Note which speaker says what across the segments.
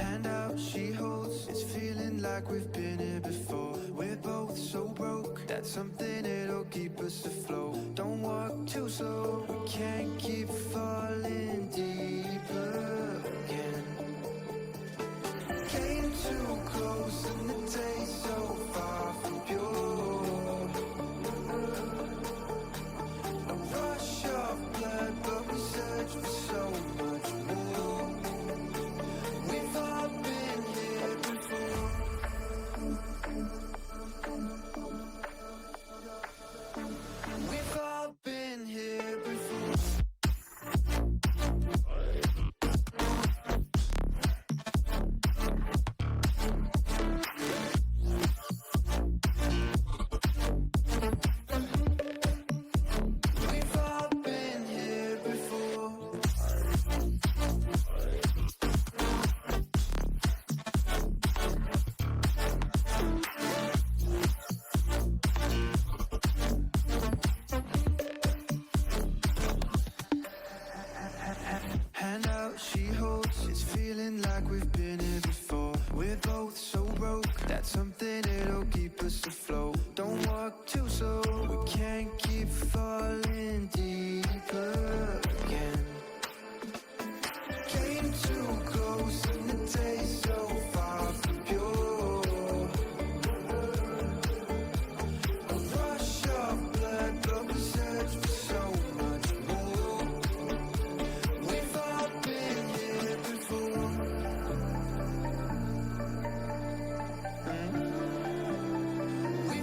Speaker 1: Hand out, she holds. It's feeling like we've been here before. We're both so broke. That's something that'll keep us afloat. Don't walk too slow. We can't keep falling deeper again. Came too close and the day's so far from pure. A rush of blood, but we search for so much more. We've all been here before. We've all been here before. We've all been here before. Hand out, she holds. It's feeling like we've been here before. We're both so broke. That's something that'll keep us afloat. Don't walk too slow. We can't keep falling deeper again. Came too close and the day's so far from pure. A rush of blood, but we search for so much more. We've all been here before. We've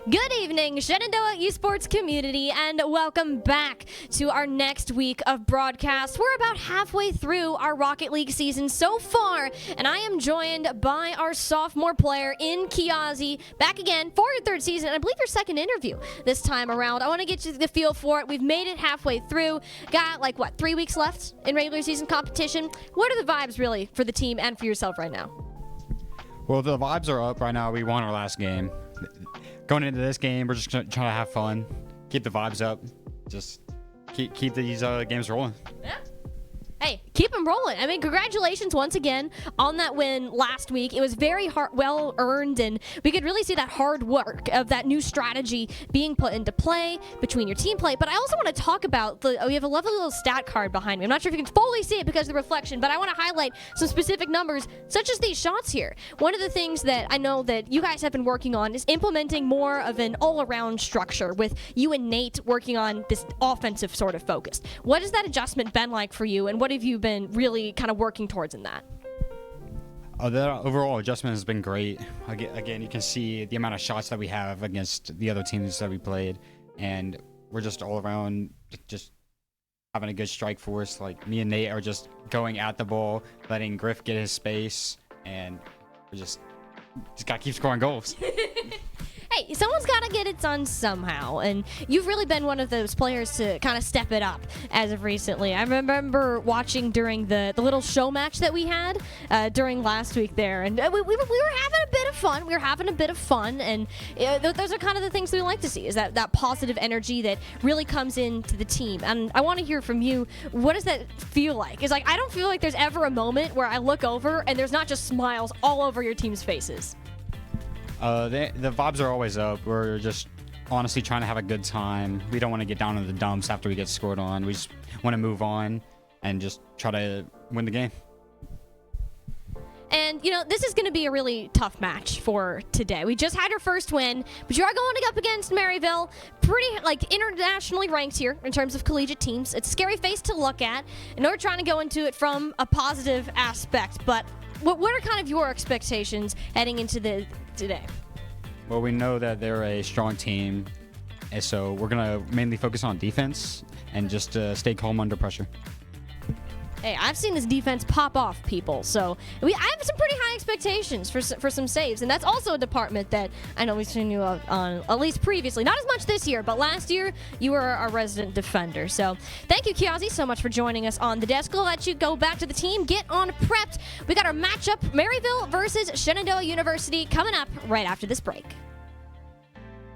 Speaker 2: Good evening, Shenandoah Esports community, and welcome back to our next week of broadcast. We're about halfway through our Rocket League season so far, and I am joined by our sophomore player in Kiazi, back again for your third season, and I believe your second interview this time around. I want to get you the feel for it. We've made it halfway through. Got, 3 weeks left in regular season competition. What are the vibes, really, for the team and for yourself right now?
Speaker 3: Well, the vibes are up right now. We won our last game. Going into this game, we're just trying to have fun, keep the vibes up, just keep these games rolling.
Speaker 2: Yeah. Hey, keep them rolling. I mean, congratulations once again on that win last week. It was very well earned, and we could really see that hard work of that new strategy being put into play between your team play. But I also want to talk about we have a lovely little stat card behind me. I'm not sure if you can fully see it because of the reflection, but I want to highlight some specific numbers, such as these shots here. One of the things that I know that you guys have been working on is implementing more of an all-around structure with you and Nate working on this offensive sort of focus. What has that adjustment been like for you, and what have you been really kind of working towards in that?
Speaker 3: The overall adjustment has been great. Again, you can see the amount of shots that we have against the other teams that we played, and we're just all around just having a good strike force. Like, me and Nate are just going at the ball, letting Griff get his space, and we just gotta keep scoring goals.
Speaker 2: Hey, someone's got to get it done somehow, and you've really been one of those players to kind of step it up as of recently. I remember watching during the little show match that we had during last week there, and we were having a bit of fun. We were having a bit of fun, and those are kind of the things that we like to see, is that positive energy that really comes into the team. And I want to hear from you, what does that feel like? It's like, I don't feel like there's ever a moment where I look over and there's not just smiles all over your team's faces.
Speaker 3: The vibes are always up. We're just honestly trying to have a good time. We don't want to get down in the dumps after we get scored on. We just want to move on and just try to win the game.
Speaker 2: And, this is going to be a really tough match for today. We just had our first win, but you are going up against Maryville, pretty, internationally ranked here in terms of collegiate teams. It's a scary face to look at, and we're trying to go into it from a positive aspect. But what are kind of your expectations heading into today?
Speaker 3: Well, we know that they're a strong team, and so we're going to mainly focus on defense and just stay calm under pressure.
Speaker 2: Hey, I've seen this defense pop off people, so I have some pretty high expectations for some saves, and that's also a department that I know we've seen you on, at least previously. Not as much this year, but last year you were our resident defender. So thank you, Kiazi, so much for joining us on the desk. We'll let you go back to the team, get on prepped. We got our matchup, Maryville versus Shenandoah University, coming up right after this break.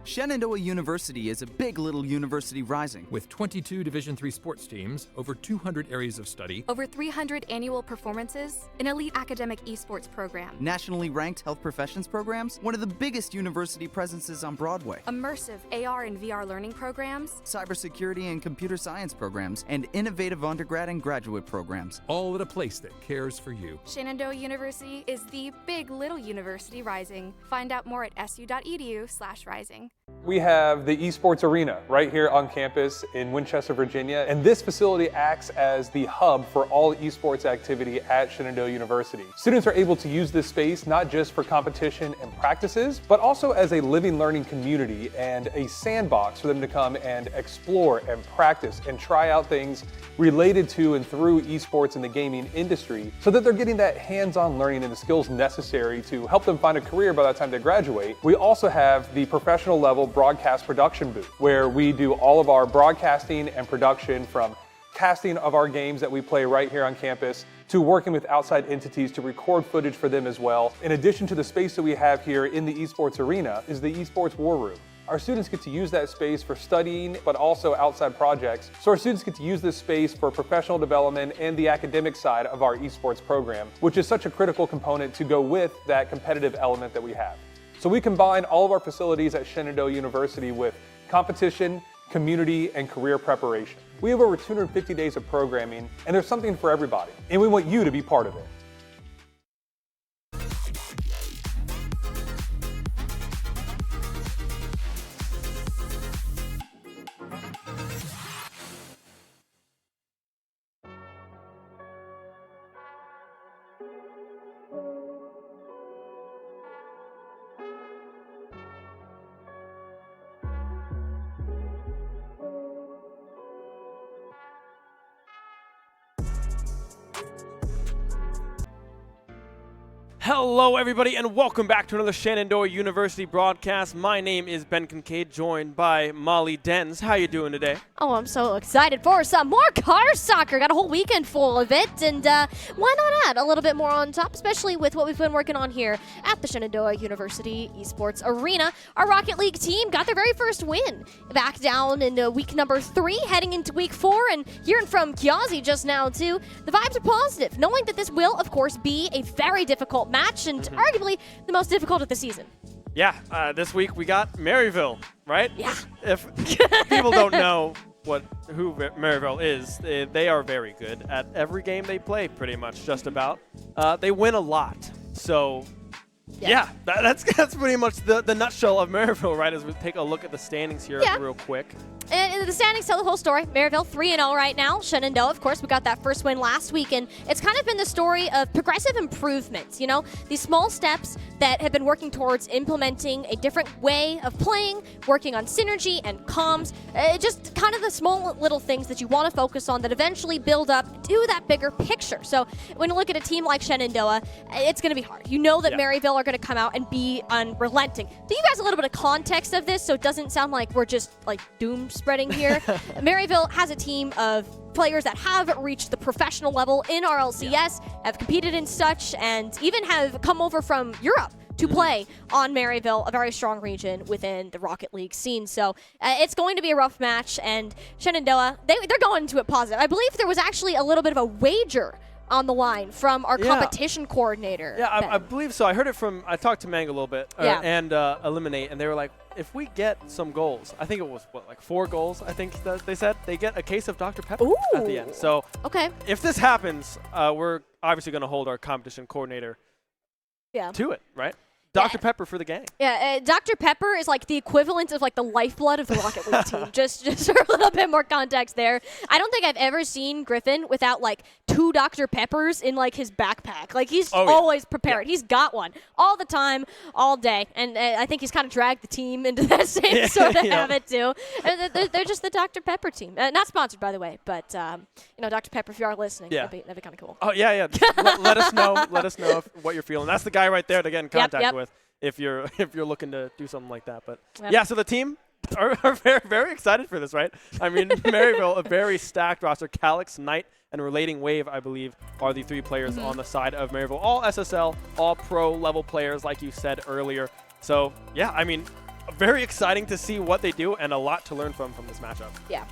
Speaker 4: Shenandoah University is a big little university rising.
Speaker 5: With 22 Division III sports teams, over 200 areas of study,
Speaker 6: over 300 annual performances, an elite academic esports program,
Speaker 4: nationally ranked health professions programs, one of the biggest university presences on Broadway,
Speaker 6: immersive AR and VR learning programs,
Speaker 4: cybersecurity and computer science programs, and innovative undergrad and graduate programs.
Speaker 5: all at a place that cares for you.
Speaker 6: Shenandoah University is the big little university rising. Find out more at su.edu/rising.
Speaker 7: We have the Esports Arena right here on campus in Winchester, Virginia, and this facility acts as the hub for all esports activity at Shenandoah University. Students are able to use this space not just for competition and practices, but also as a living learning community and a sandbox for them to come and explore and practice and try out things related to and through esports in the gaming industry, so that they're getting that hands-on learning and the skills necessary to help them find a career by the time they graduate. We also have the professional level broadcast production booth, where we do all of our broadcasting and production, from casting of our games that we play right here on campus to working with outside entities to record footage for them as well. In addition to the space that we have here in the Esports Arena is the Esports War Room. Our students get to use that space for studying, but also outside projects. So our students get to use this space for professional development and the academic side of our esports program, which is such a critical component to go with that competitive element that we have. So we combine all of our facilities at Shenandoah University with competition, community, and career preparation. We have over 250 days of programming, and there's something for everybody, and we want you to be part of it.
Speaker 8: Hello, everybody, and welcome back to another Shenandoah University broadcast. My name is Ben Kincaid, joined by Molly Dens. How you doing today?
Speaker 2: Oh, I'm so excited for some more car soccer. Got a whole weekend full of it, and why not add a little bit more on top, especially with what we've been working on here at the Shenandoah University Esports Arena. Our Rocket League team got their very first win back down in week number 3, heading into week 4, and hearing from Kiazi just now, too, the vibes are positive, knowing that this will, of course, be a very difficult match and arguably the most difficult of the season.
Speaker 8: Yeah, this week we got Maryville, right?
Speaker 2: Yeah.
Speaker 8: If people don't know who Maryville is, they are very good at every game they play, pretty much, just about. They win a lot. So, yeah, that's pretty much the nutshell of Maryville, right, as we take a look at the standings here real quick.
Speaker 2: And the standings tell the whole story. Maryville 3-0 right now. Shenandoah, of course, we got that first win last week, and it's kind of been the story of progressive improvements, you know? These small steps that have been working towards implementing a different way of playing, working on synergy and comms, just kind of the small little things that you want to focus on that eventually build up to that bigger picture. So when you look at a team like Shenandoah, it's going to be hard. You know that Maryville are going to come out and be unrelenting. To give you guys a little bit of context of this so it doesn't sound like we're just like doom spreading here. Maryville has a team of players that have reached the professional level in RLCS, have competed in such, and even have come over from Europe to play on Maryville, a very strong region within the Rocket League scene. So it's going to be a rough match, and Shenandoah, they're going into it positive. I believe there was actually a little bit of a wager on the line from our competition coordinator.
Speaker 8: Yeah, I believe so. I heard it from, I talked to Mang a little bit and Eliminate, and they were like, if we get some goals, I think it was, what, like 4 goals, I think that they said, they get a case of Dr. Pepper at the end. So if this happens, we're obviously going to hold our competition coordinator to it, right? Dr. Pepper for the gang.
Speaker 2: Yeah, Dr. Pepper is like the equivalent of like the lifeblood of the Rocket League team. Just for a little bit more context there. I don't think I've ever seen Griffin without like 2 Dr. Peppers in like his backpack. Like he's always prepared. He's got one all the time, all day. And I think he's kind of dragged the team into that same sort of habit too. They're just the Dr. Pepper team. Not sponsored, by the way, but you know, Dr. Pepper, if you are listening, that'd be kind of cool.
Speaker 8: Oh yeah. Let us know. Let us know what you're feeling. That's the guy right there to get in contact with. If you're looking to do something like that. But yeah, so the team are very, very excited for this, right? I mean, Maryville, a very stacked roster. Calyx, Knight, and Relating Wave, I believe, are the 3 players on the side of Maryville. All SSL, all pro level players, like you said earlier. So yeah, I mean, very exciting to see what they do and a lot to learn from this matchup.
Speaker 2: Yeah.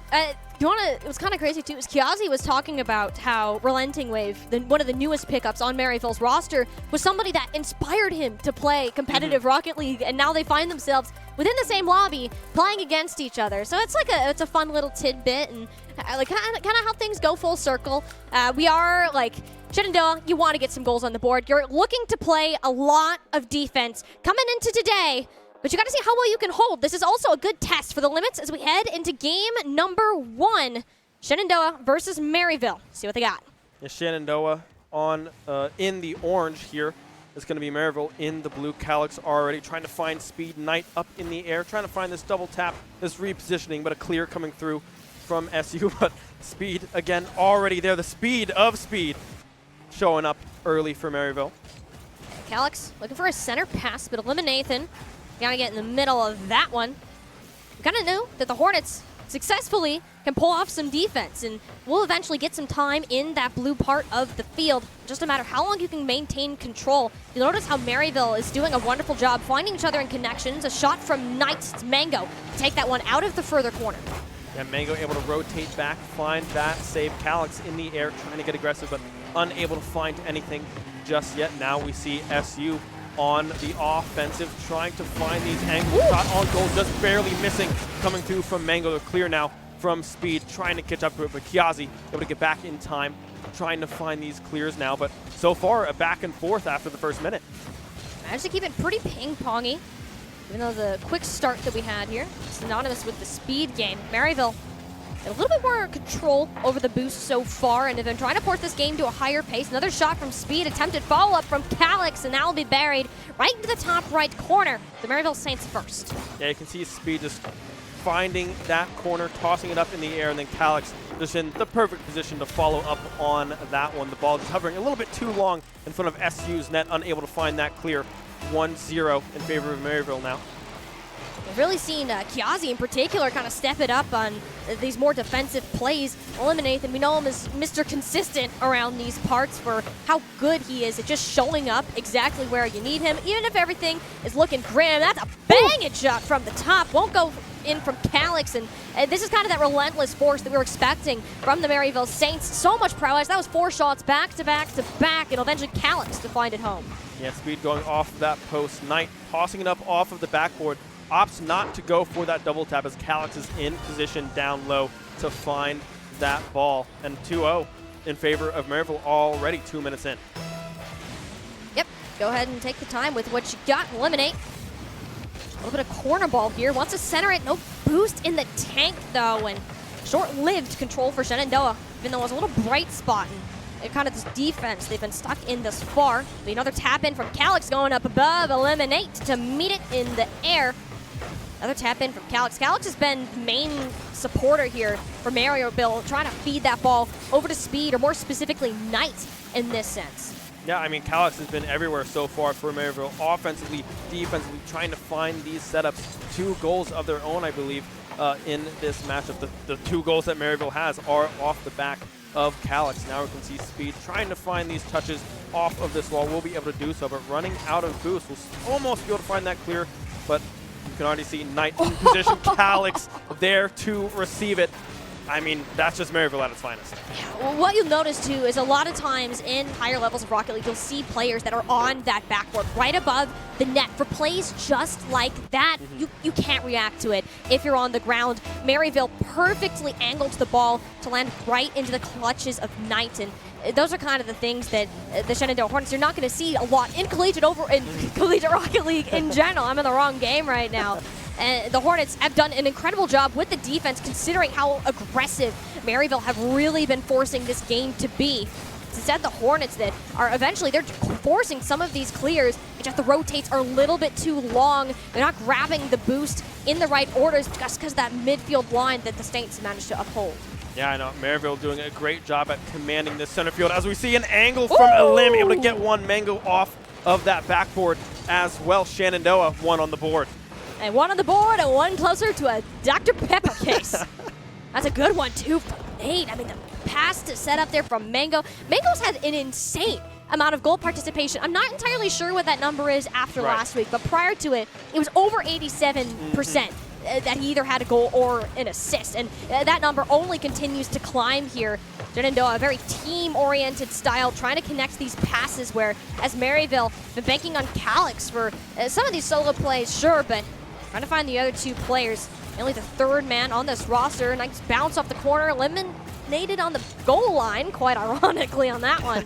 Speaker 2: It was kind of crazy too. Kiazi was talking about how Relenting Wave, one of the newest pickups on Maryville's roster, was somebody that inspired him to play competitive Rocket League, and now they find themselves within the same lobby playing against each other. So it's like it's a fun little tidbit, and like kind of how things go full circle. We are like Shenandoah, you want to get some goals on the board. You're looking to play a lot of defense coming into today. But you got to see how well you can hold. This is also a good test for the limits as we head into game number 1. Shenandoah versus Maryville. See what they got.
Speaker 8: Yeah, Shenandoah on in the orange here. It's going to be Maryville in the blue. Calyx already trying to find Speed. Knight up in the air, trying to find this double tap, this repositioning, but a clear coming through from SU. But Speed, again, already there. The speed of Speed showing up early for Maryville.
Speaker 2: Calyx looking for a center pass, but Eliminathan gotta get in the middle of that one. We kind of knew that the Hornets successfully can pull off some defense, and we'll eventually get some time in that blue part of the field. Just a matter of how long you can maintain control. You'll notice how Maryville is doing a wonderful job finding each other in connections. A shot from Knights. It's Mango to take that one out of the further corner.
Speaker 8: Yeah, Mango able to rotate back, find that save. Calyx in the air, trying to get aggressive, but unable to find anything just yet. Now we see SU on the offensive, trying to find these angles. Shot on goal, just barely missing. Coming through from Mango. They're clear now from Speed, trying to catch up to it, but Kiazi able to get back in time, trying to find these clears now. But so far, a back and forth after the first minute.
Speaker 2: Managed to keep it pretty ping-pongy, even though the quick start that we had here, synonymous with the speed game. Maryville a little bit more control over the boost so far, and have been trying to force this game to a higher pace. Another shot from Speed, attempted follow-up from Calyx, and that will be buried right into the top right corner. The Maryville Saints first.
Speaker 8: Yeah, you can see Speed just finding that corner, tossing it up in the air, and then Calyx just in the perfect position to follow up on that one. The ball just hovering a little bit too long in front of SU's net, unable to find that clear. 1-0 in favor of Maryville now.
Speaker 2: We've really seen Kiazi in particular kind of step it up on these more defensive plays. Eliminathan, we know him as Mr. Consistent around these parts for how good he is at just showing up exactly where you need him, even if everything is looking grim. That's a banging shot from the top. Won't go in from Calyx, and this is kind of that relentless force that we were expecting from the Maryville Saints. So much prowess. That was 4 shots back to back to back, and eventually Calyx to find it home.
Speaker 8: Yeah, Speed going off that post. Knight tossing it up off of the backboard. Opts not to go for that double tap as Calyx is in position down low to find that ball. And 2-0 in favor of Maryville already 2 minutes in.
Speaker 2: Yep, go ahead and take the time with what you got. Eliminate. A little bit of corner ball here. Wants to center it. No boost in the tank, though. And short-lived control for Shenandoah, even though it was a little bright spot. And kind of this defense they've been stuck in thus far. Another tap in from Calyx going up above. Eliminate to meet it in the air. Another tap in from Calyx. Calyx has been main supporter here for Maryville, trying to feed that ball over to Speed, or more specifically, Knight in this sense.
Speaker 8: Yeah, I mean, Calyx has been everywhere so far for Maryville, offensively, defensively, trying to find these setups. 2 goals of their own, I believe, in this matchup. The 2 goals that Maryville has are off the back of Calyx. Now we can see Speed trying to find these touches off of this wall. We'll be able to do so, but running out of boost. We'll almost be able to find that clear, but you can already see Knight in position, Calyx there to receive it. I mean, that's just Maryville at its finest.
Speaker 2: Well, what you'll notice, too, is a lot of times in higher levels of Rocket League, you'll see players that are on that backboard right above the net for plays just like that. You can't react to it if you're on the ground. Maryville perfectly angled the ball to land right into the clutches of Knight, and those are kind of the things that the Shenandoah Hornets, you're not going to see a lot in collegiate Rocket League in general. I'm in the wrong game right now. And the Hornets have done an incredible job with the defense, considering how aggressive Maryville have really been forcing this game to be. It's instead the Hornets that are eventually, they're forcing some of these clears. It just the rotates are a little bit too long. They're not grabbing the boost in the right orders just because of that midfield line that the Saints managed to uphold.
Speaker 8: Yeah, I know. Maryville doing a great job at commanding this center field. As we see an angle from Elim, able to get one Mango off of that backboard as well. Shenandoah, 1 on the board.
Speaker 2: And 1 on the board and 1 closer to a Dr. Pepper case. That's a good one, too, from Nate. I mean, the pass to set up there from Mango. Mango's had an insane amount of goal participation. I'm not entirely sure what that number is after last week, but prior to it, it was over 87% that he either had a goal or an assist. And that number only continues to climb here. Shenandoah, a very team-oriented style, trying to connect these passes where, as Maryville, been banking on Calyx for some of these solo plays, sure, but trying to find the other 2 players. Only the 3rd man on this roster. Nice bounce off the corner, eliminated on the goal line, quite ironically on that one.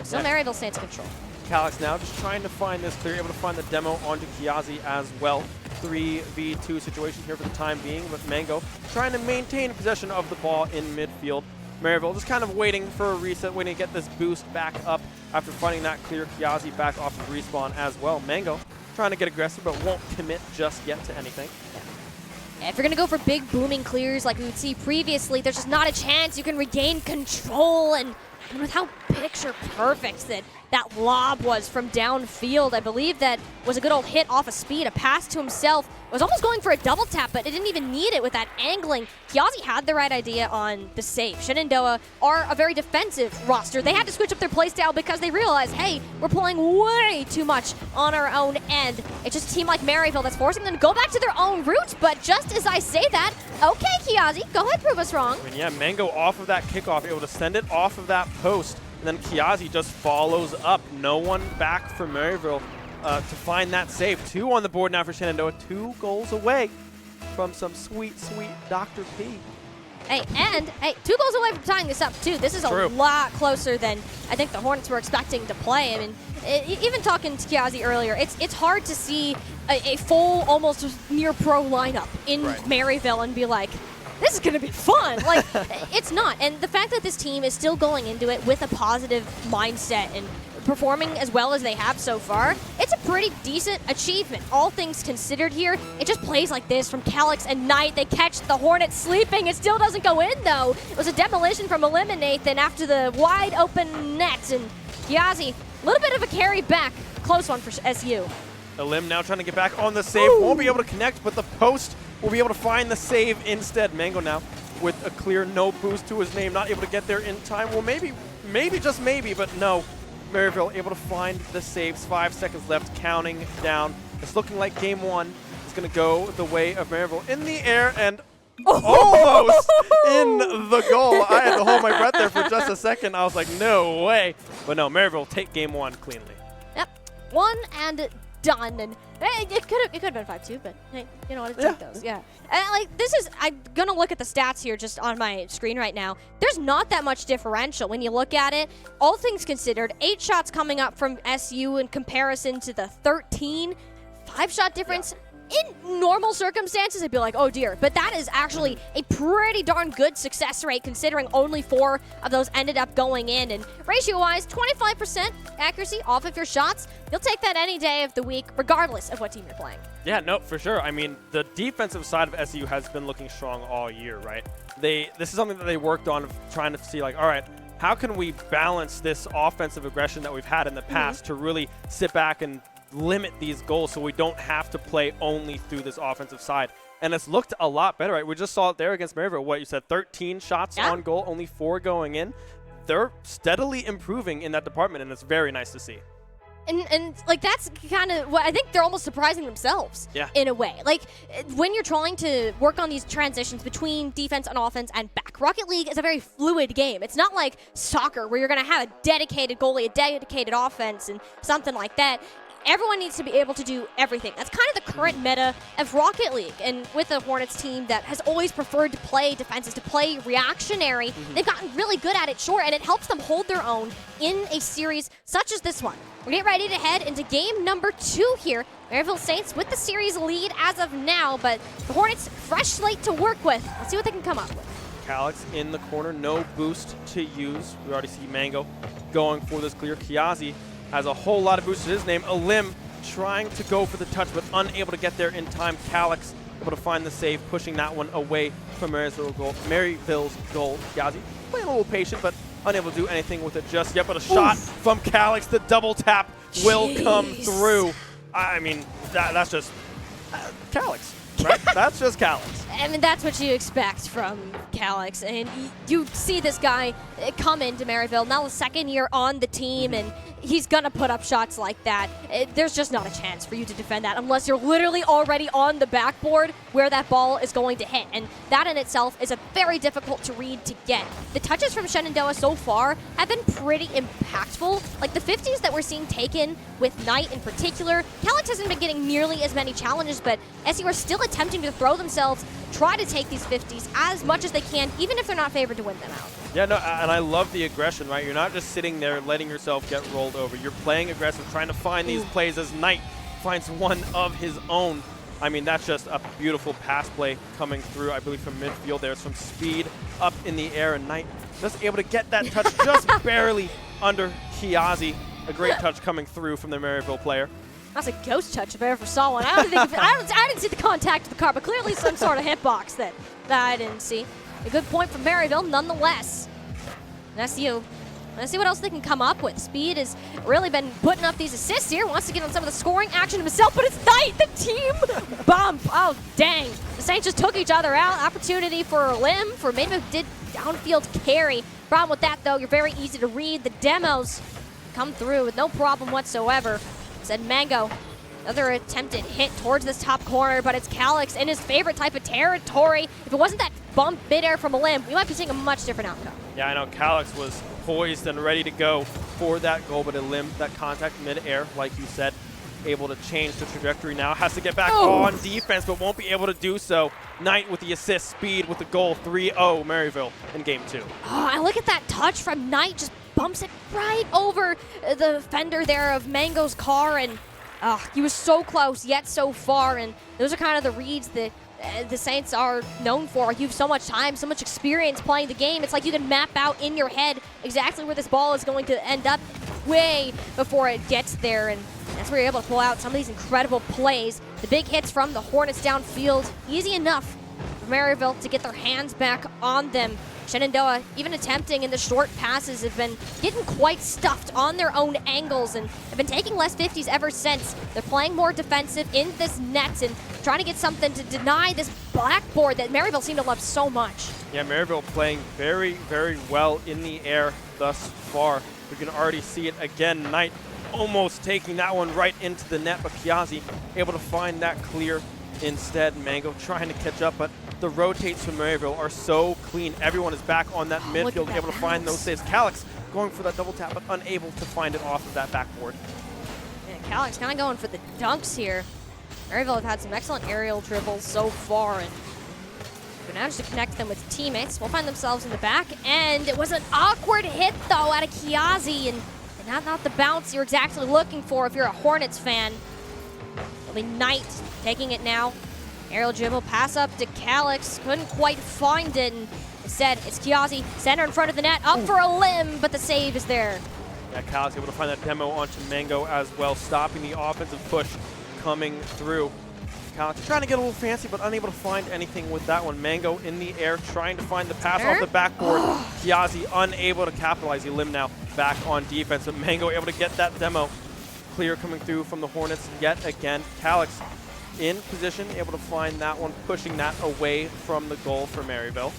Speaker 2: Still Maryville stays in control.
Speaker 8: Calyx now just trying to find this clear, able to find the demo onto Kiazi as well. 3v2 situation here for the time being, with Mango trying to maintain possession of the ball in midfield. Maryville just kind of waiting for a reset, waiting to get this boost back up after finding that clear. Kiazi back off of respawn as well. Mango trying to get aggressive, but won't commit just yet to anything.
Speaker 2: Yeah, if you're going to go for big booming clears like we would see previously, there's just not a chance you can regain control. And with how picture perfect that lob was from downfield, I believe that was a good old hit off of Speed, a pass to himself. It was almost going for a double tap, but it didn't even need it with that angling. Kiazi had the right idea on the save. Shenandoah are a very defensive roster. They had to switch up their playstyle because they realized, hey, we're playing way too much on our own end. It's just a team like Maryville that's forcing them to go back to their own roots, but just as I say that, okay, Kiazi, go ahead, prove us wrong.
Speaker 8: I mean, yeah, Mango off of that kickoff, able to send it off of that post, and then Kiazi just follows up. No one back for Maryville to find that save. 2 on the board now for Shenandoah, 2 goals away from some sweet, sweet Dr. P.
Speaker 2: Hey, 2 goals away from tying this up, too. This is a lot closer than I think the Hornets were expecting to play. I mean, even talking to Kiazi earlier, it's hard to see a full, almost near pro lineup in Maryville and be like, this is going to be fun. Like, it's not. And the fact that this team is still going into it with a positive mindset and performing as well as they have so far, it's a pretty decent achievement. All things considered here, it just plays like this from Calyx and Knight. They catch the Hornets sleeping. It still doesn't go in, though. It was a demolition from Eliminate, then after the wide open net. And Kiazi, a little bit of a carry back. Close one for SU.
Speaker 8: Elim now trying to get back on the save. Won't be able to connect, but the post will be able to find the save instead. Mango now with a clear no boost to his name, not able to get there in time. Well, maybe, just maybe, but no. Maryville able to find the saves. 5 seconds left, counting down. It's looking like game 1 is going to go the way of Maryville in the air and almost in the goal. I had to hold my breath there for just a second. I was like, no way. But no, Maryville take game 1 cleanly.
Speaker 2: Yep, 1 and done. And it could have been 5-2, but hey, you know what? It's those. Yeah. And like I'm gonna look at the stats here just on my screen right now. There's not that much differential when you look at it. All things considered, 8 shots coming up from SU in comparison to the 13. 5-shot difference. in normal circumstances, I'd be like, oh dear. But that is actually a pretty darn good success rate considering only 4 of those ended up going in. And ratio-wise, 25% accuracy off of your shots. You'll take that any day of the week, regardless of what team you're playing.
Speaker 8: Yeah, no, for sure. I mean, the defensive side of SU has been looking strong all year, right? This is something that they worked on, trying to see, like, all right, how can we balance this offensive aggression that we've had in the past to really sit back and limit these goals so we don't have to play only through this offensive side? And it's looked a lot better, right? We just saw it there against Maryville. What you said, 13 shots on goal, only 4 going in. They're steadily improving in that department, and it's very nice to see.
Speaker 2: And like, that's kind of what I think they're almost surprising themselves in a way. Like, when you're trying to work on these transitions between defense and offense and back, Rocket League is a very fluid game. It's not like soccer where you're going to have a dedicated goalie, a dedicated offense, and something like that. Everyone needs to be able to do everything. That's kind of the current meta of Rocket League. And with the Hornets team that has always preferred to play defenses, to play reactionary, they've gotten really good at it, sure, and it helps them hold their own in a series such as this one. We're getting ready to head into game number 2 here. Maryville Saints with the series lead as of now, but the Hornets, fresh slate to work with. Let's see what they can come up with.
Speaker 8: Calix in the corner, no boost to use. We already see Mango going for this clear. Kiazi has a whole lot of boost to his name. Elim trying to go for the touch, but unable to get there in time. Calix able to find the save, pushing that one away from Maryville's goal. Kiazi playing a little patient, but unable to do anything with it just yet. But a shot from Calix, the double tap will come through. I mean, that's just Calix, right? That's just Calix.
Speaker 2: I mean, that's what you expect from Calix. And you see this guy come into Maryville, now the second year on the team, and he's going to put up shots like that. There's just not a chance for you to defend that unless you're literally already on the backboard where that ball is going to hit. And that in itself is a very difficult to read to get. The touches from Shenandoah so far have been pretty impactful. Like the 50s that we're seeing taken with Knight in particular. Calix hasn't been getting nearly as many challenges, but SU are still attempting to throw themselves, try to take these 50s as much as they can, even if they're not favored to win them out.
Speaker 8: Yeah, no, and I love the aggression, right? You're not just sitting there letting yourself get rolled over. You're playing aggressive, trying to find these plays as Knight finds one of his own. I mean, that's just a beautiful pass play coming through, I believe, from midfield. There's some speed up in the air, and Knight just able to get that touch just barely under Kiazi. A great touch coming through from the Maryville player.
Speaker 2: That's a ghost touch if I ever saw one. I didn't see the contact of the car, but clearly some sort of hitbox that I didn't see. A good point from Maryville, nonetheless. Let's see what else they can come up with. Speed has really been putting up these assists here. Wants to get on some of the scoring action himself, but it's Knight, the team bump. Oh, dang. The Saints just took each other out. Opportunity for Lim, for maybe did downfield carry. Problem with that, though, you're very easy to read. The demos come through with no problem whatsoever. Said Mango. Another attempted hit towards this top corner, but it's Calix in his favorite type of territory. If it wasn't that bump midair from Elim, we might be seeing a much different outcome.
Speaker 8: Yeah, I know Calix was poised and ready to go for that goal, but Elim, that contact midair, like you said, able to change the trajectory now. Has to get back on defense, but won't be able to do so. Knight with the assist, Speed with the goal. 3-0 Maryville in game 2.
Speaker 2: Oh, and look at that touch from Knight. Just bumps it right over the fender there of Mango's car, and he was so close yet so far. And those are kind of the reads that the Saints are known for. You have so much time, so much experience playing the game. It's like you can map out in your head exactly where this ball is going to end up way before it gets there. And that's where you're able to pull out some of these incredible plays. The big hits from the Hornets downfield, easy enough for Maryville to get their hands back on them. Shenandoah, even attempting in the short passes, have been getting quite stuffed on their own angles and have been taking less 50s ever since. They're playing more defensive in this net and trying to get something to deny this blackboard that Maryville seem to love so much.
Speaker 8: Yeah, Maryville playing very, very well in the air thus far. We can already see it again. Knight almost taking that one right into the net, but Kiazi able to find that clear instead. Mango trying to catch up, but the rotates from Maryville are so clean. Everyone is back on that midfield, able to find those saves. Calix going for that double tap, but unable to find it off of that backboard.
Speaker 2: Yeah, Calix kind of going for the dunks here. Maryville have had some excellent aerial dribbles so far, and managed to connect them with teammates. Will find themselves in the back, and it was an awkward hit, though, out of Kiazi, and not the bounce you're exactly looking for if you're a Hornets fan. It'll be Knight taking it now. Aerial dribble, pass up to Calyx. Couldn't quite find it. And instead, it's Kiazi, center in front of the net, up for a limb, but the save is there.
Speaker 8: Yeah, Calyx able to find that demo onto Mango as well, stopping the offensive push coming through. Calyx trying to get a little fancy, but unable to find anything with that one. Mango in the air, trying to find the pass off the backboard. Kiazi unable to capitalize. Elim now back on defense, but Mango able to get that demo. Clear coming through from the Hornets yet again. Calyx in position, able to find that one, pushing that away from the goal for Maryville.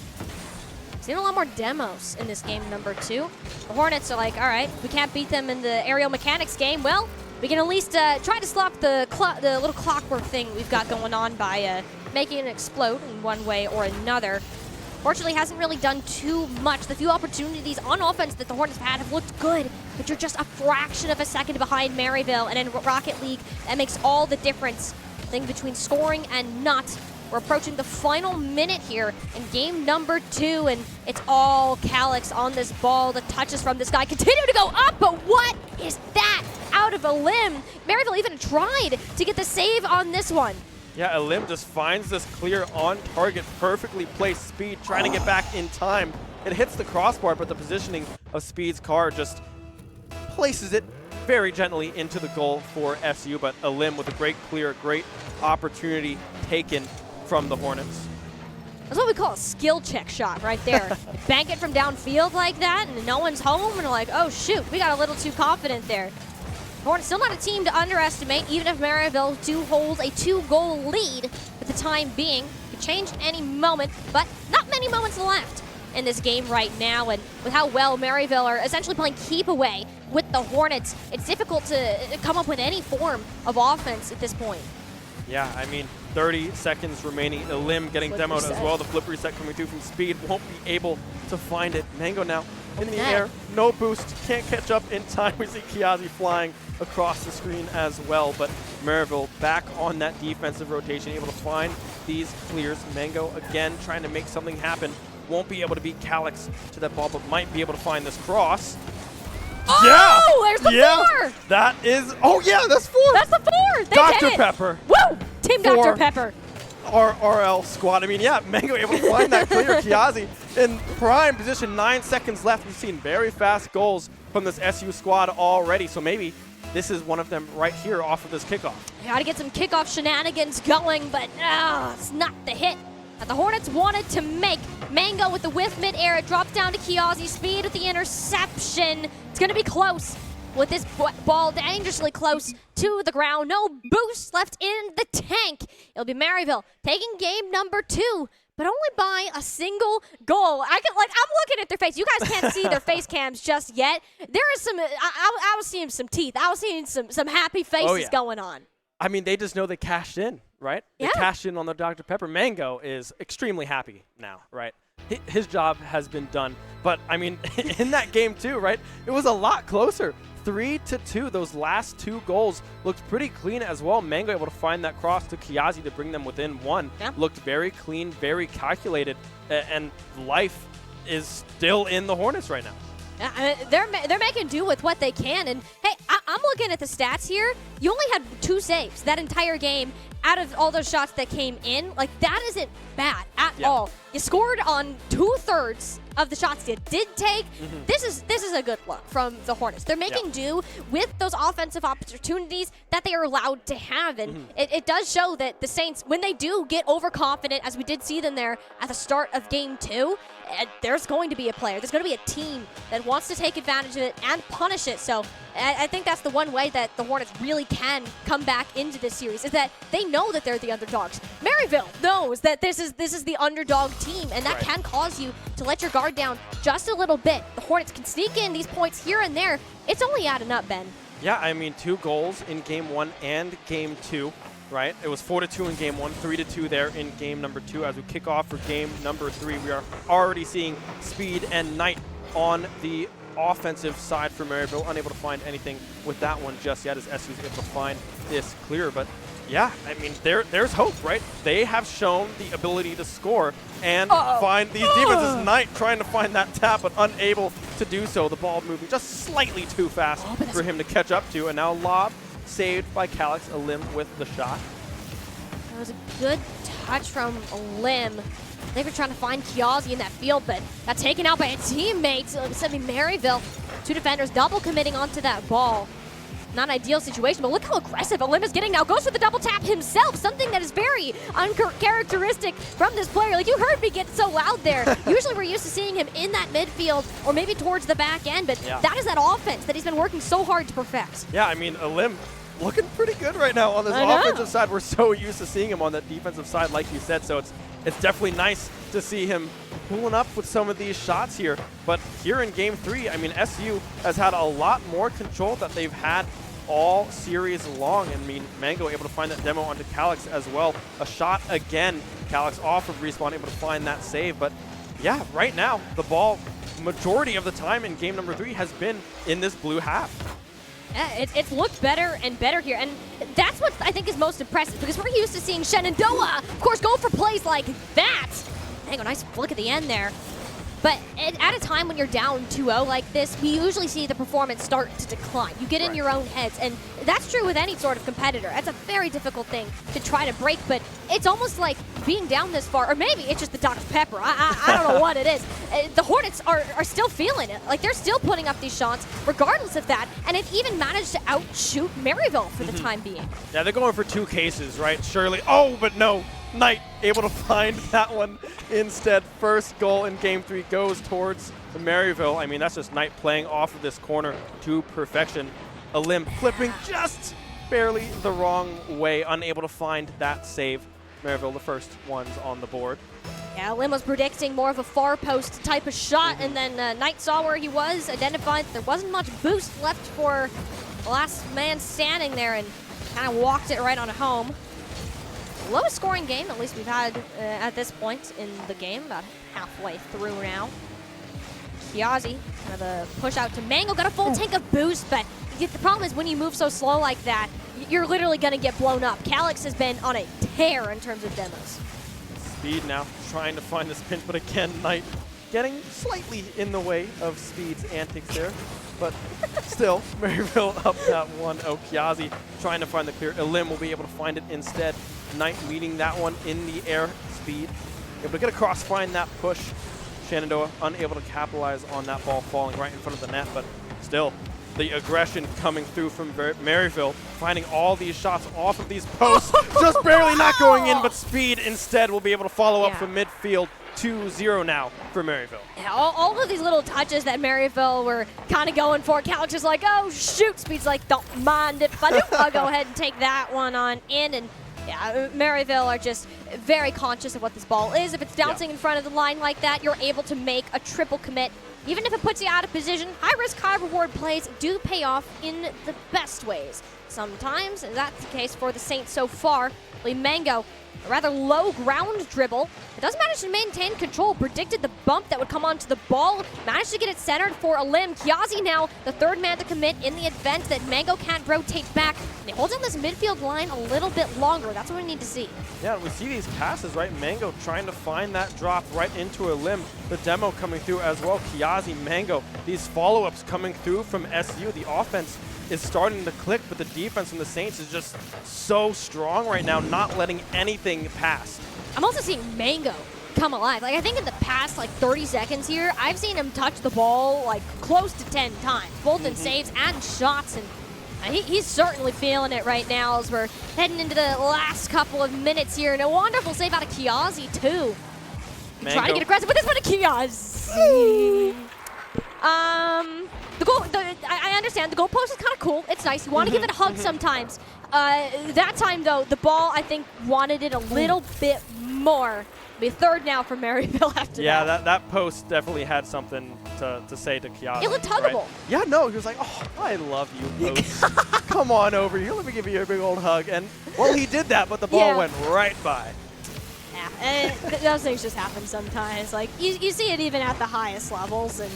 Speaker 2: Seen a lot more demos in this game number 2. The Hornets are like, all right, we can't beat them in the aerial mechanics game. Well, we can at least try to stop the little clockwork thing we've got going on by making it explode in one way or another. Fortunately, hasn't really done too much. The few opportunities on offense that the Hornets have looked good, but you're just a fraction of a second behind Maryville. And in Rocket League, that makes all the difference. I think between scoring and not. We're approaching the final minute here in game number 2, and it's all Calyx on this ball. The touches from this guy continue to go up, but what is that? Out of a limb. Maryville even tried to get the save on this one.
Speaker 8: Yeah, Elim just finds this clear on target, perfectly placed Speed, trying to get back in time. It hits the crossbar, but the positioning of Speed's car just places it very gently into the goal for SU, but Elim with a great clear, great opportunity taken from the Hornets.
Speaker 2: That's what we call a skill check shot right there. Bank it from downfield like that, and no one's home, and like, oh shoot, we got a little too confident there. Hornets still not a team to underestimate, even if Maryville do hold a 2-goal lead for the time being. Could change any moment, but not many moments left in this game right now. And with how well Maryville are essentially playing keep away with the Hornets, it's difficult to come up with any form of offense at this point.
Speaker 8: Yeah, I mean, 30 seconds remaining. Elim getting demoed as well. The flip reset coming through from Speed. Won't be able to find it. Mango now in the air. No boost. Can't catch up in time. We see Kiazi flying across the screen as well. But Maryville back on that defensive rotation, able to find these clears. Mango again trying to make something happen. Won't be able to beat Calyx to that ball, but might be able to find this cross.
Speaker 2: Oh, there's the 4!
Speaker 8: That is, oh yeah, that's 4!
Speaker 2: That's the 4! They
Speaker 8: Dr.
Speaker 2: did it.
Speaker 8: Pepper.
Speaker 2: Woo! Team Dr. Pepper.
Speaker 8: RL squad. I mean, yeah, Mango able to find that clear. Kiazi in prime position, 9 seconds left. We've seen very fast goals from this SU squad already, so maybe this is one of them right here off of this kickoff.
Speaker 2: Got to get some kickoff shenanigans going, but it's not the hit that the Hornets wanted to make. Mango with the whiff mid-air. It drops down to Kiazi. Speed with the interception. It's going to be close with this ball dangerously close to the ground. No boost left in the tank. It'll be Maryville taking game number 2, but only by a single goal. I'm looking at their face. You guys can't see their face cams just yet. There is some, I was seeing some teeth. I was seeing some happy faces going on.
Speaker 8: I mean, they just know they cashed in, right? They cashed in on the Dr. Pepper. Mango is extremely happy now, right? His job has been done. But, I mean, in that game too, right? It was a lot closer. 3-2. Those last 2 goals looked pretty clean as well. Mango able to find that cross to Kiazi to bring them within 1. Yeah. Looked very clean, very calculated, and life is still in the Hornets right now.
Speaker 2: I mean, they're making do with what they can. And, hey, I'm looking at the stats here. You only had 2 saves that entire game out of all those shots that came in. Like, that isn't bad at all. You scored on 2/3 of the shots you did take. This is a good look from the Hornets. They're making do with those offensive opportunities that they are allowed to have. And it does show that the Saints, when they do get overconfident, as we did see them there at the start of game 2, there's going to be a player. There's going to be a team that wants to take advantage of it and punish it. So I think that's the one way that the Hornets really can come back into this series, is that they know that they're the underdogs. Maryville knows that this is the underdog team, and that can cause you to let your guard down just a little bit. The Hornets can sneak in these points here and there. It's only adding up, Ben.
Speaker 8: Yeah, I mean, 2 goals in game 1 and game 2. Right? It was 4-2 in game 1, 3-2 there in game number 2. As we kick off for game number 3, we are already seeing Speed and Knight on the offensive side for Maryville. Unable to find anything with that one just yet, as SU's able to find this clear. But yeah, I mean, there's hope, right? They have shown the ability to score and find these defenses. Knight trying to find that tap, but unable to do so. The ball moving just slightly too fast for him to catch up to. And now lob saved by Calyx. Elim with the shot.
Speaker 2: That was a good touch from Elim. They were trying to find Kiazi in that field, but got taken out by a teammate. So it's going to be Maryville. 2 defenders double committing onto that ball. Not an ideal situation, but look how aggressive Elim is getting now. Goes for the double tap himself, something that is very uncharacteristic from this player. Like, you heard me get so loud there. Usually we're used to seeing him in that midfield or maybe towards the back end, but that is that offense that he's been working so hard to perfect.
Speaker 8: Yeah, I mean, Elim looking pretty good right now on this offensive side. We're so used to seeing him on that defensive side, like you said, so it's definitely nice to see him pulling up with some of these shots here. But here in Game 3, I mean, SU has had a lot more control that they've had all series long. I mean, Mango able to find that demo onto Calyx as well. A shot again. Calyx off of Respawn, able to find that save. But yeah, right now, the ball, majority of the time in game number 3, has been in this blue half.
Speaker 2: Yeah, it's looked better and better here, and that's what I think is most impressive, because we're used to seeing Shenandoah, of course, go for plays like that. Hang on, nice flick at the end there. But at a time when you're down 2-0 like this, we usually see the performance start to decline. You get in your own heads, and that's true with any sort of competitor. That's a very difficult thing to try to break, but it's almost like being down this far, or maybe it's just the Dr. Pepper. I don't know what it is. The Hornets are still feeling it. Like, they're still putting up these shots regardless of that, and it even managed to outshoot Maryville for the time being.
Speaker 8: Yeah, they're going for 2 cases, right? Shirley, oh, but no. Knight able to find that one instead. First goal in Game 3 goes towards Maryville. I mean, that's just Knight playing off of this corner to perfection. Elim flipping just barely the wrong way, unable to find that save. Maryville, the first ones on the board.
Speaker 2: Yeah, Elim was predicting more of a far post type of shot, and then Knight saw where he was, identified there wasn't much boost left for the last man standing there, and kind of walked it right on home. Lowest scoring game, at least we've had at this point in the game, about halfway through now. Kiazi, kind of a push out to Mango, got a full tank of boost, but the problem is when you move so slow like that, you're literally going to get blown up. Calyx has been on a tear in terms of demos.
Speaker 8: Speed now trying to find this pinch, but again, Knight getting slightly in the way of Speed's antics there. But still, Maryville up that 1-0. Kiazi trying to find the clear. Elim will be able to find it instead. Knight meeting that one in the air. Speed able to get across, find that push. Shenandoah unable to capitalize on that ball falling right in front of the net, but still, the aggression coming through from Maryville, finding all these shots off of these posts, just barely not going in, but Speed instead will be able to follow up from midfield. 2-0 now for Maryville.
Speaker 2: Yeah, all of these little touches that Maryville were kind of going for, Calyx is like, oh shoot, Speed's like, don't mind if I do. I'll go ahead and take that one on in, and yeah, Maryville are just very conscious of what this ball is. If it's bouncing in front of the line like that, you're able to make a triple commit. Even if it puts you out of position, high risk, high reward plays do pay off in the best ways. Sometimes, and that's the case for the Saints so far. Mango, a rather low ground dribble. It does manage to maintain control, predicted the bump that would come onto the ball, managed to get it centered for Elim. Kiazi now the third man to commit in the event that Mango can't rotate back. They hold down this midfield line a little bit longer. That's what we need to see.
Speaker 8: Yeah, we see these passes, right? Mango trying to find that drop right into Elim. The demo coming through as well. Kiazi, Mango, these follow-ups coming through from SU. The offense is starting to click, but the defense from the Saints is just so strong right now, not letting anything pass.
Speaker 2: I'm also seeing Mango come alive. Like, I think in the past, 30 seconds here, I've seen him touch the ball, close to 10 times, both in saves and shots, and he's certainly feeling it right now as we're heading into the last couple of minutes here. And a wonderful save out of Kiazi, too. Trying to get aggressive with this one to Kiazi. I understand the goalpost is kind of cool. It's nice. You want to give it a hug sometimes. That time, though, the ball, I think, wanted it a little bit more. Be third now for Maryville after that.
Speaker 8: Yeah, that post definitely had something to say to Kiazi.
Speaker 2: It looked huggable.
Speaker 8: Right? Yeah, no, he was like, oh, I love you, post. Come on over here. Let me give you a big old hug. And, well, he did that, but the ball went right by.
Speaker 2: Yeah, and those things just happen sometimes. You see it even at the highest levels, and,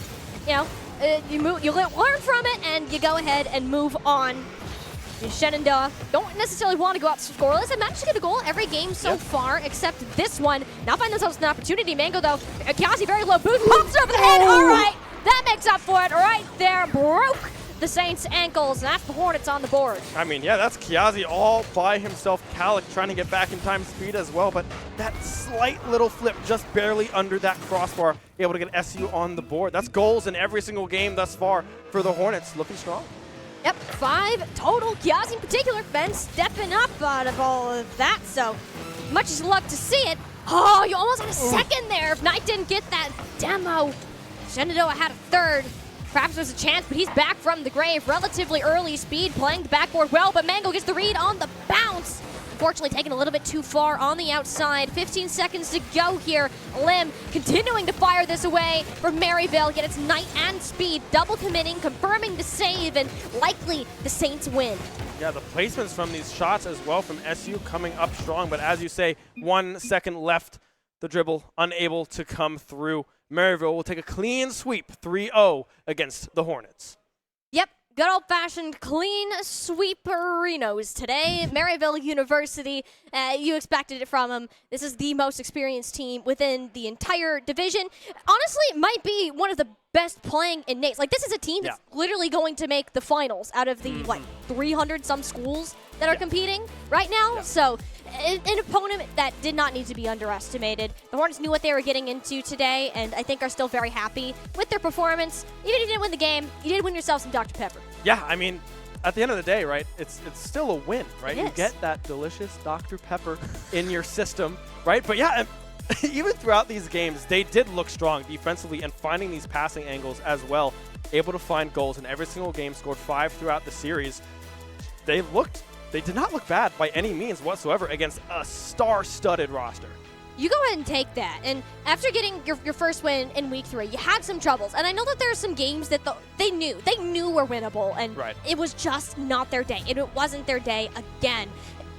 Speaker 2: you learn from it, and you go ahead and move on. Shenandoah don't necessarily want to go out scoreless. They managed to get a goal every game so far, except this one. Now find themselves an opportunity. Mango, though, Kiazi very low boost, pops over the head. All right, that makes up for it right there. Broke the Saints' ankles, and that's the Hornets on the board.
Speaker 8: I mean, yeah, that's Kiazi all by himself. Kalik trying to get back in time speed as well, but that slight little flip just barely under that crossbar, able to get SU on the board. That's goals in every single game thus far for the Hornets, looking strong.
Speaker 2: Yep, 5 total. Kiazi in particular, been stepping up out of all of that, so much as you love to see it. Oh, you almost had a second there. If Knight didn't get that demo, Shenandoah had a third. Perhaps there's a chance, but he's back from the grave. Relatively early speed, playing the backboard well, but Mango gets the read on the bounce. Unfortunately, taken a little bit too far on the outside. 15 seconds to go here. Lim continuing to fire this away for Maryville. Yet it's Knight and Speed double committing, confirming the save, and likely the Saints win.
Speaker 8: Yeah, the placements from these shots as well from SU coming up strong. But as you say, 1 second left. The dribble unable to come through. Maryville will take a clean sweep, 3-0 against the Hornets.
Speaker 2: Yep. Good old-fashioned clean sweeperinos today. Maryville University, you expected it from them. This is the most experienced team within the entire division. Honestly, it might be one of the best playing in NACE. Like, this is a team that's literally going to make the finals out of the, 300-some schools that are competing right now. So, an opponent that did not need to be underestimated. The Hornets knew what they were getting into today, and I think are still very happy with their performance. Even if you didn't win the game, you did win yourself some Dr. Pepper.
Speaker 8: Yeah, I mean, at the end of the day, right, it's still a win, right? You
Speaker 2: is.
Speaker 8: get that delicious Dr. Pepper in your system, right? But yeah, even throughout these games, they did look strong defensively and finding these passing angles as well. Able to find goals in every single game, scored 5 throughout the series. They did not look bad by any means whatsoever against a star-studded roster.
Speaker 2: You go ahead and take that. And after getting your first win in week 3, you had some troubles. And I know that there are some games that they knew were winnable, and it was just not their day. It wasn't their day again.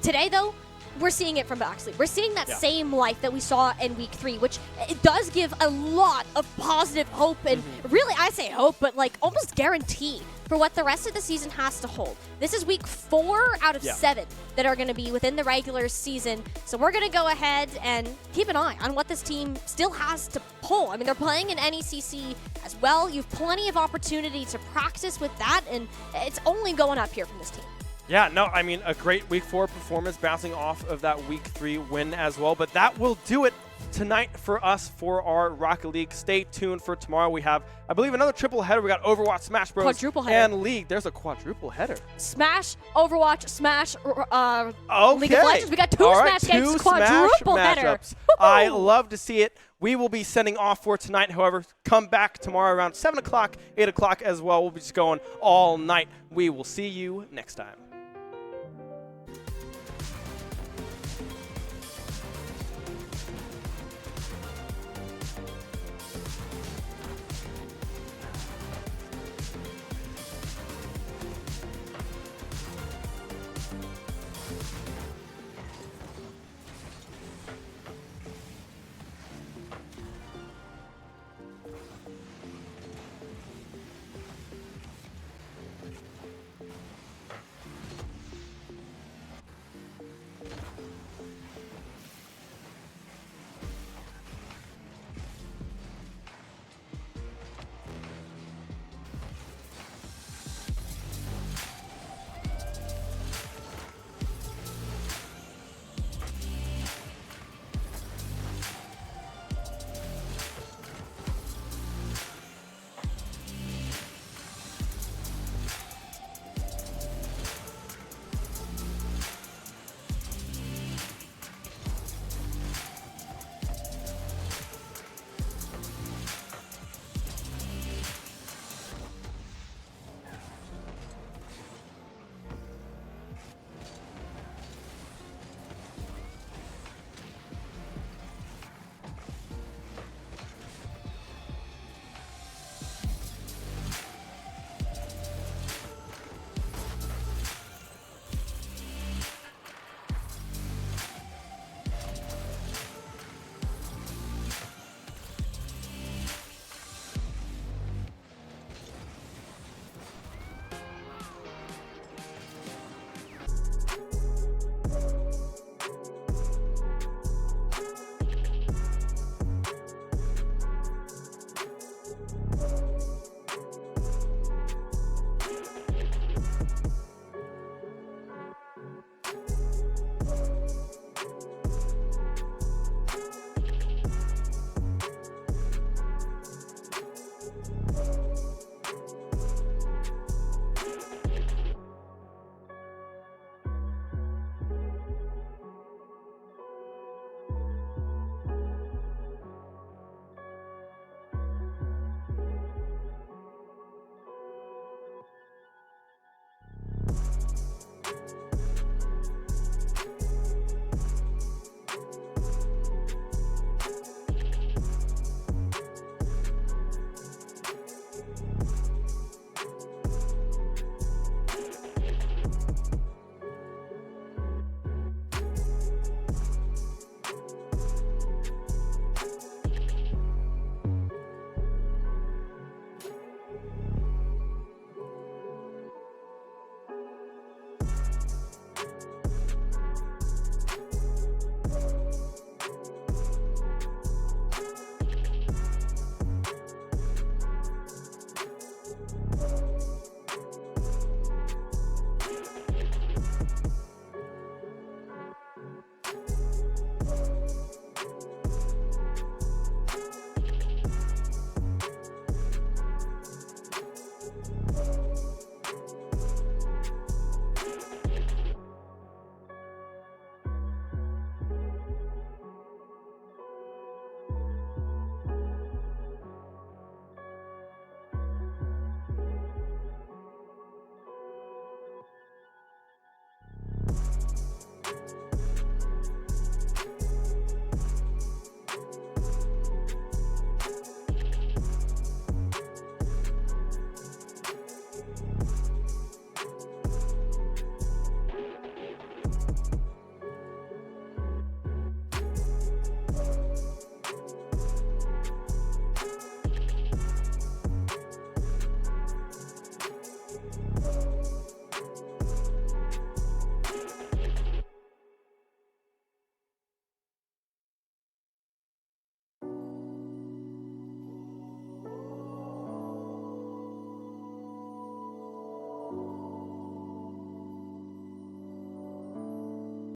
Speaker 2: Today, though, we're seeing it from Boxley. We're seeing that same life that we saw in week 3, which it does give a lot of positive hope, and really, I say hope, but like almost guarantee for what the rest of the season has to hold. This is week 4 out of 7 that are going to be within the regular season. So we're going to go ahead and keep an eye on what this team still has to pull. I mean, they're playing in NECC as well. You have plenty of opportunity to practice with that, and it's only going up here from this team.
Speaker 8: Yeah, no, I mean, a great week 4 performance bouncing off of that week 3 win as well. But that will do it tonight for us for our Rocket League. Stay tuned for tomorrow. We have, I believe, another triple header. We got Overwatch, Smash Bros.
Speaker 2: Quadruple header.
Speaker 8: And League. There's a quadruple header.
Speaker 2: Smash, Overwatch, Smash,
Speaker 8: okay.
Speaker 2: League of Legends. We got 2 Smash games, quadruple header.
Speaker 8: I love to see it. We will be sending off for tonight. However, come back tomorrow around 7 o'clock, 8 o'clock as well. We'll be just going all night. We will see you next time.